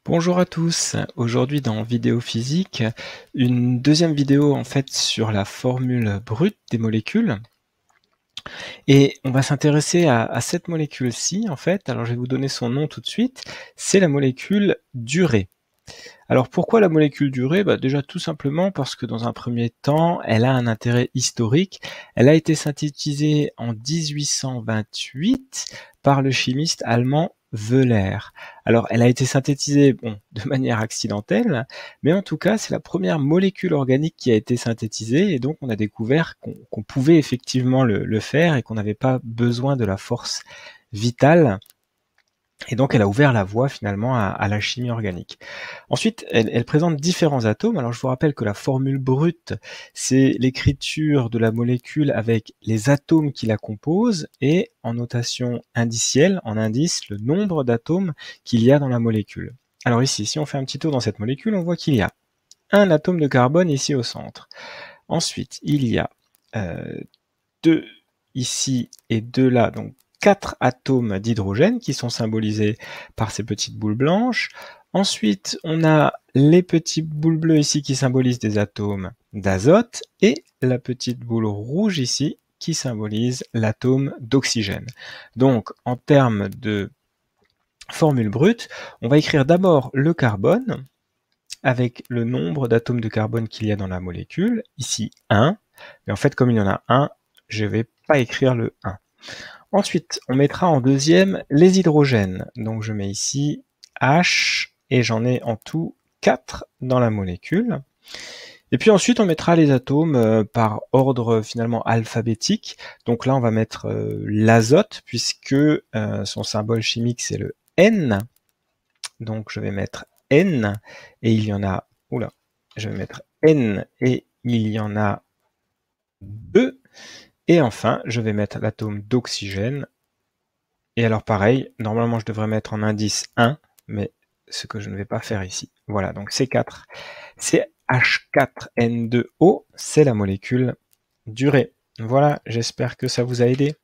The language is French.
Bonjour à tous, aujourd'hui dans Vidéo Physique, une deuxième vidéo en fait sur la formule brute des molécules. Et on va s'intéresser à cette molécule-ci en fait, alors je vais vous donner son nom tout de suite, c'est la molécule d'urée. Alors pourquoi la molécule d'urée? Déjà tout simplement parce que dans un premier temps, elle a un intérêt historique. Elle a été synthétisée en 1828 par le chimiste allemand Wöhler. Alors elle a été synthétisée de manière accidentelle, mais en tout cas c'est la première molécule organique qui a été synthétisée et donc on a découvert qu'on pouvait effectivement le faire et qu'on n'avait pas besoin de la force vitale. Et donc elle a ouvert la voie finalement à la chimie organique. Ensuite, elle présente différents atomes. Alors je vous rappelle que la formule brute, c'est l'écriture de la molécule avec les atomes qui la composent et en notation indicielle, en indice, le nombre d'atomes qu'il y a dans la molécule. Alors ici, si on fait un petit tour dans cette molécule, on voit qu'il y a un atome de carbone ici au centre. Ensuite, il y a 2 ici et 2 là, donc 4 atomes d'hydrogène qui sont symbolisés par ces petites boules blanches. Ensuite, on a les petites boules bleues ici qui symbolisent des atomes d'azote et la petite boule rouge ici qui symbolise l'atome d'oxygène. Donc, en termes de formule brute, on va écrire d'abord le carbone avec le nombre d'atomes de carbone qu'il y a dans la molécule, ici 1, mais en fait comme il y en a 1, je ne vais pas écrire le 1. Ensuite, on mettra en deuxième les hydrogènes. Donc je mets ici H et j'en ai en tout 4 dans la molécule. Et puis ensuite, on mettra les atomes par ordre finalement alphabétique. Donc là, on va mettre l'azote puisque son symbole chimique c'est le N. Donc je vais mettre N et il y en a, je vais mettre N et il y en a 2. Et enfin, je vais mettre l'atome d'oxygène. Et alors pareil, normalement je devrais mettre en indice 1, mais ce que je ne vais pas faire ici. Voilà, donc C4. C'est H4N2O, c'est la molécule d'urée. Voilà, j'espère que ça vous a aidé.